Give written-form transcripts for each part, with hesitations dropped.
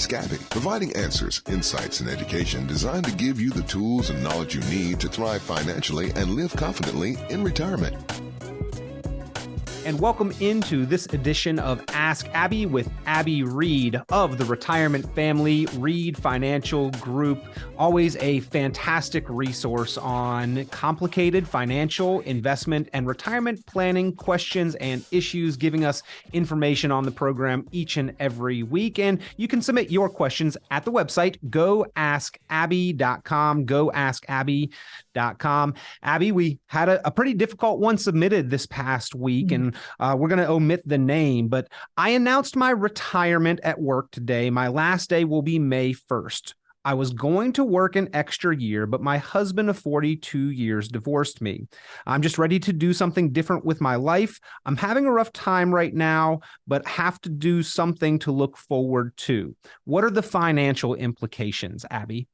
Ask Abby, providing answers, insights, and education designed to give you the tools and knowledge you need to thrive financially and live confidently in retirement. And welcome into this edition of Ask Abby with Abby Reed of the Retirement Family Reed Financial Group. Always a fantastic resource on complicated financial, investment, and retirement planning questions and issues, giving us information on the program each and every week. And you can submit your questions at the website, goaskabby.com, goaskabby.com. Abby, we had a pretty difficult one submitted this past week, and we're going to omit the name, but I announced my retirement at work today. My last day will be May 1st. I was going to work an extra year, but my husband of 42 years divorced me. I'm just ready to do something different with my life. I'm having a rough time right now, but have to do something to look forward to. What are the financial implications, Abby?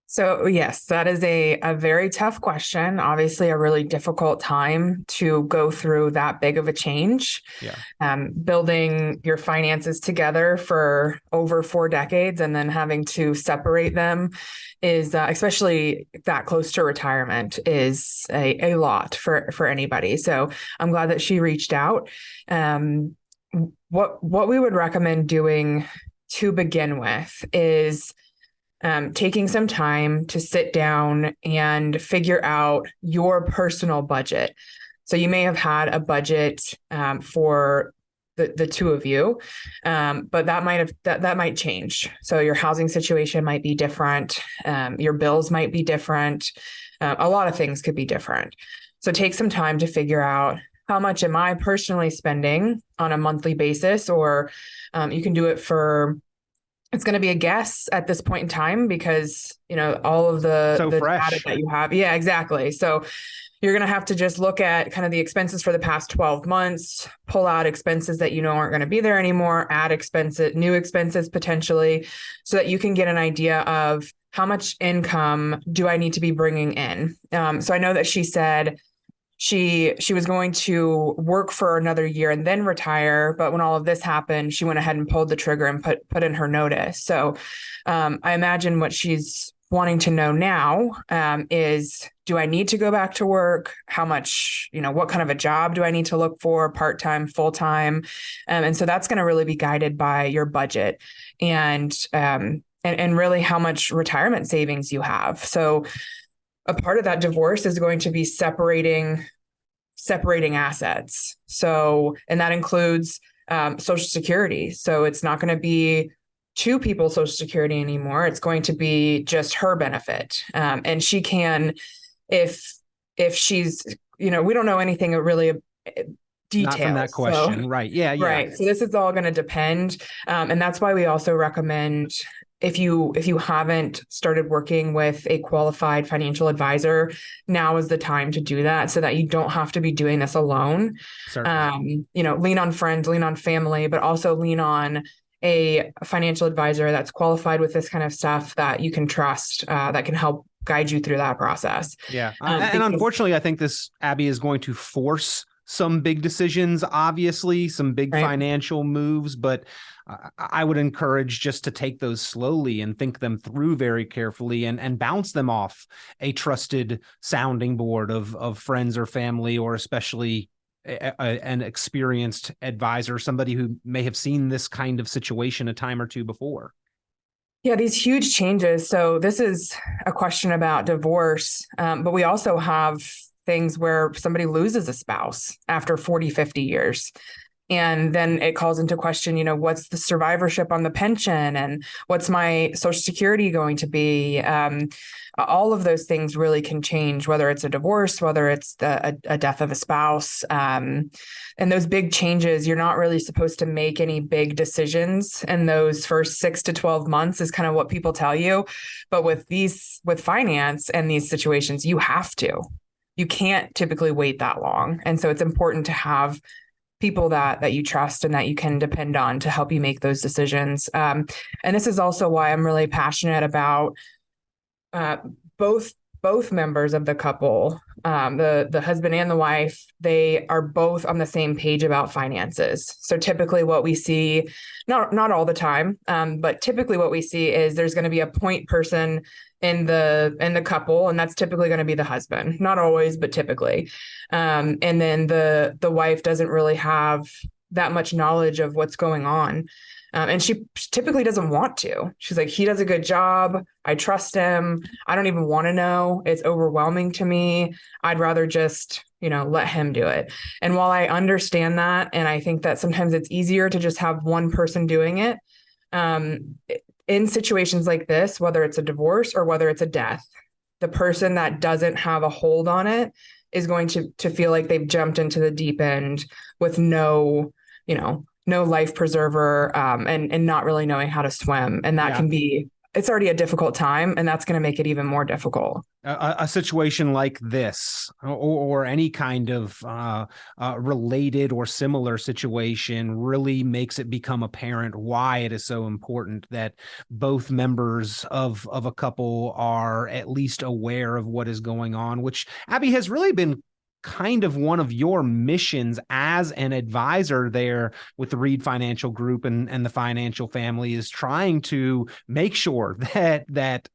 So yes, that is a very tough question. Obviously, a really difficult time to go through that big of a change. Yeah. Building your finances together for over 4 decades and then having to separate them is, especially that close to retirement, is a lot for anybody. So I'm glad that she reached out. What we would recommend doing to begin with is taking some time to sit down and figure out your personal budget. So you may have had a budget for the two of you, but that might change. So your housing situation might be different. Your bills might be different. A lot of things could be different. So take some time to figure out, how much am I personally spending on a monthly basis, or you can do it for. It's going to be a guess at this point in time because, all of the data that you have. Yeah, exactly. So you're going to have to just look at kind of the expenses for the past 12 months, pull out expenses that aren't going to be there anymore, add new expenses potentially, so that you can get an idea of how much income do I need to be bringing in. So I know that she said she was going to work for another year and then retire. But when all of this happened, she went ahead and pulled the trigger and put in her notice. So I imagine what she's wanting to know now is, do I need to go back to work? How much, what kind of a job do I need to look for? Part-time, full-time? And so that's going to really be guided by your budget and really how much retirement savings you have. So a part of that divorce is going to be separating assets. So, and that includes Social Security. So it's not going to be 2 people's Social Security anymore. It's going to be just her benefit. And she can, if she's, we don't know anything really details. Not from that question. So, right. Yeah. Right. So this is all going to depend. And that's why we also recommend, if you haven't started working with a qualified financial advisor, now is the time to do that so that you don't have to be doing this alone. Lean on friends, lean on family, but also lean on a financial advisor that's qualified with this kind of stuff that you can trust, that can help guide you through that process. Yeah. And unfortunately, I think this, Abby, is going to force some big decisions, obviously, some big financial moves, but I would encourage just to take those slowly and think them through very carefully and bounce them off a trusted sounding board of friends or family, or especially an experienced advisor, somebody who may have seen this kind of situation a time or two before. Yeah, these huge changes. So this is a question about divorce, but we also have things where somebody loses a spouse after 40, 50 years. And then it calls into question, what's the survivorship on the pension and what's my Social Security going to be? All of those things really can change, whether it's a divorce, whether it's a death of a spouse. And those big changes, you're not really supposed to make any big decisions in those first 6 to 12 months is kind of what people tell you. But with finance and these situations, you have to. You can't typically wait that long. And so it's important to have people that you trust and that you can depend on to help you make those decisions. And this is also why I'm really passionate about both members of the couple the husband and the wife, they are both on the same page about finances. So typically what we see, not all the time, but typically what we see is there's going to be a point person in the couple, and that's typically going to be the husband. Not always, but typically. And then the wife doesn't really have that much knowledge of what's going on. And she typically doesn't want to. She's like, he does a good job. I trust him. I don't even want to know. It's overwhelming to me. I'd rather just, let him do it. And while I understand that, and I think that sometimes it's easier to just have one person doing it, in situations like this, whether it's a divorce or whether it's a death, the person that doesn't have a hold on it is going to feel like they've jumped into the deep end with no life preserver, and not really knowing how to swim. And that it's already a difficult time, and that's going to make it even more difficult. A situation like this, or any kind of related or similar situation, really makes it become apparent why it is so important that both members of a couple are at least aware of what is going on, which, Abby, has really been kind of one of your missions as an advisor there with the Reed Financial Group and the financial family, is trying to make sure that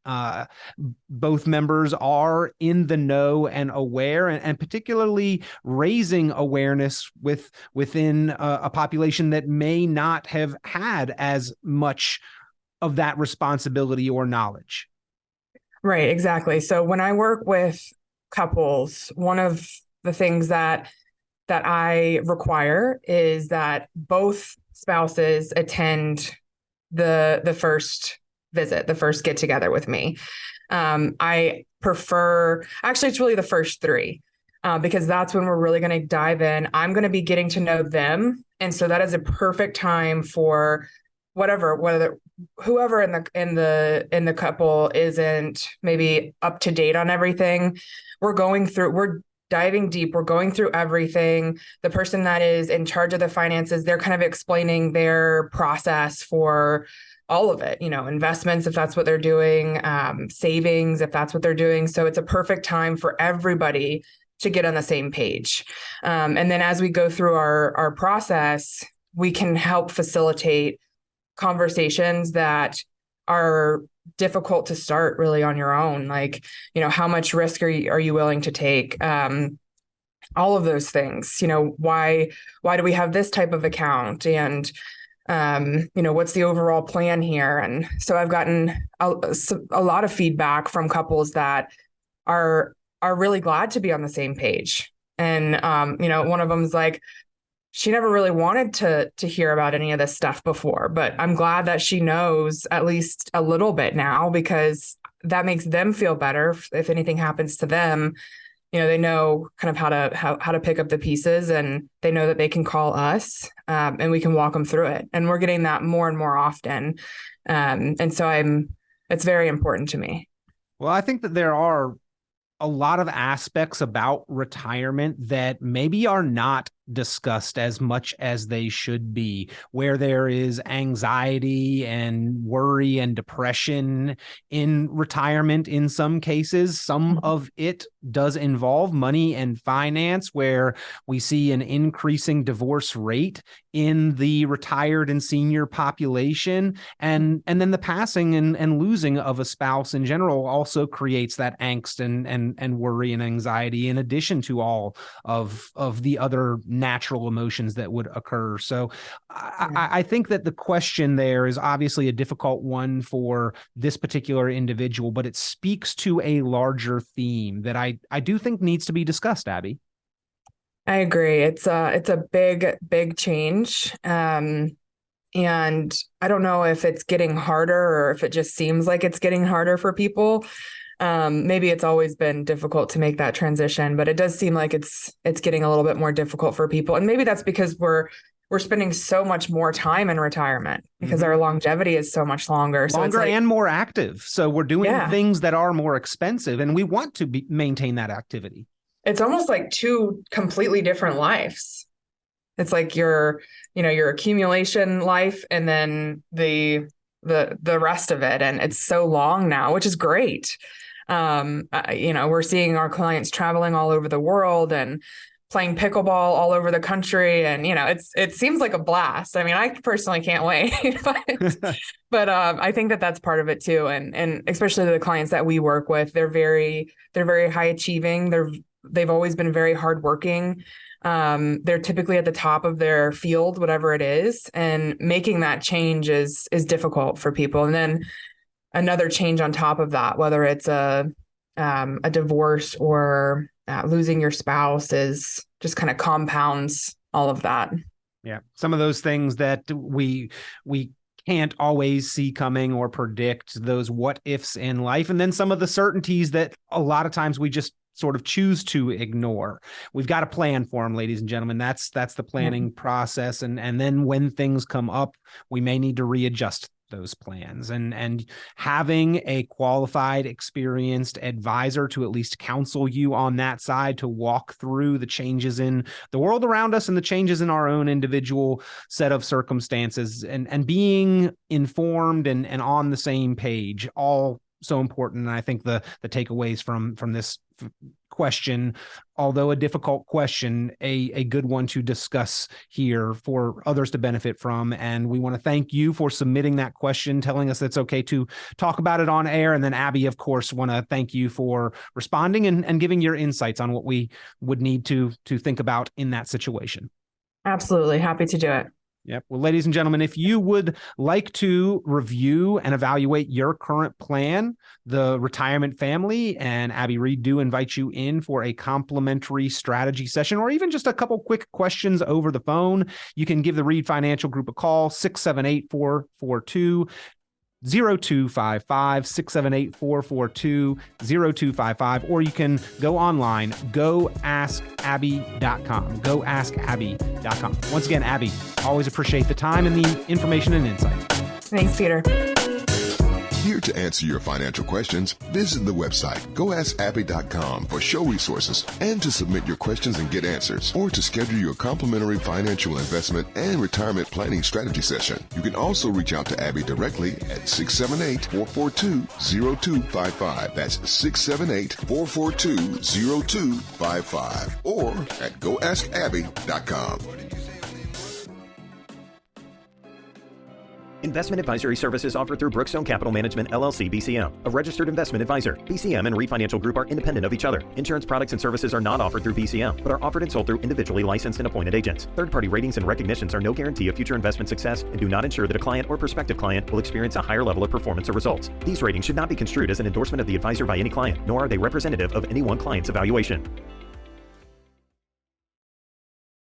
both members are in the know and aware, and particularly raising awareness within a population that may not have had as much of that responsibility or knowledge. Right, exactly. So when I work with couples, one of the things that I require is that both spouses attend the first visit, the first get together with me. I prefer, actually, it's really the first three, because that's when we're really going to dive in. I'm going to be getting to know them. And so that is a perfect time for whether whoever in the couple isn't maybe up to date on everything. We're diving deep. We're going through everything. The person that is in charge of the finances, they're kind of explaining their process for all of it, investments, if that's what they're doing, savings, if that's what they're doing. So it's a perfect time for everybody to get on the same page. And then as we go through our process, we can help facilitate conversations that are difficult to start really on your own. Like, how much risk are you willing to take? All of those things, why do we have this type of account? And, what's the overall plan here? And so I've gotten a lot of feedback from couples that are really glad to be on the same page. And, one of them's like, she never really wanted to hear about any of this stuff before, but I'm glad that she knows at least a little bit now, because that makes them feel better. If anything happens to them, they know kind of how to pick up the pieces, and they know that they can call us, and we can walk them through it. And we're getting that more and more often. And so it's very important to me. Well, I think that there are a lot of aspects about retirement that maybe are not discussed as much as they should be, where there is anxiety and worry and depression in retirement. In some cases, some of it does involve money and finance, where we see an increasing divorce rate in the retired and senior population. And then the passing and losing of a spouse in general also creates that angst and worry and anxiety, in addition to all of the other natural emotions that would occur. So I think that the question there is obviously a difficult one for this particular individual, but it speaks to a larger theme that I do think needs to be discussed, Abby. I agree. It's a big change. And I don't know if it's getting harder or if it just seems like it's getting harder for people. Maybe it's always been difficult to make that transition, but it does seem like it's getting a little bit more difficult for people. And maybe that's because we're spending so much more time in retirement, because our longevity is so much longer. So and more active. So we're doing things that are more expensive, and we want to maintain that activity. It's almost like two completely different lives. It's like your accumulation life, and then the rest of it. And it's so long now, which is great. We're seeing our clients traveling all over the world and playing pickleball all over the country. And, it seems like a blast. I mean, I personally can't wait, but I think that that's part of it too. And especially the clients that we work with, they're very high achieving. They've always been very hardworking. They're typically at the top of their field, whatever it is, and making that change is difficult for people. And then another change on top of that, whether it's a divorce or losing your spouse, is just kind of compounds all of that. Yeah. Some of those things that we can't always see coming or predict, those what ifs in life. And then some of the certainties that a lot of times we just sort of choose to ignore. We've got a plan for them, ladies and gentlemen. That's the planning process. And then when things come up, we may need to readjust those plans, and having a qualified, experienced advisor to at least counsel you on that side, to walk through the changes in the world around us and the changes in our own individual set of circumstances, and being informed and on the same page, all so important. And I think the takeaways from this question, although a difficult question, a good one to discuss here for others to benefit from. And we want to thank you for submitting that question, telling us it's okay to talk about it on air. And then Abby, of course, want to thank you for responding and giving your insights on what we would need to think about in that situation. Absolutely. Happy to do it. Yep. Well, ladies and gentlemen, if you would like to review and evaluate your current plan, the Retirement Family and Abby Reed do invite you in for a complimentary strategy session, or even just a couple quick questions over the phone. You can give the Reed Financial Group a call, 678-442-0255, 678-442-0255, or you can go online, goaskabby.com, goaskabby.com. Once again, Abby, always appreciate the time and the information and insight. Thanks, Peter. Here to answer your financial questions, visit the website goaskabby.com for show resources and to submit your questions and get answers, or to schedule your complimentary financial investment and retirement planning strategy session. You can also reach out to Abby directly at 678-442-0255. That's 678-442-0255, or at goaskabby.com. Investment advisory services offered through Brookstone Capital Management, LLC, BCM, a registered investment advisor. BCM and Reed Financial Group are independent of each other. Insurance products and services are not offered through BCM, but are offered and sold through individually licensed and appointed agents. Third-party ratings and recognitions are no guarantee of future investment success and do not ensure that a client or prospective client will experience a higher level of performance or results. These ratings should not be construed as an endorsement of the advisor by any client, nor are they representative of any one client's evaluation.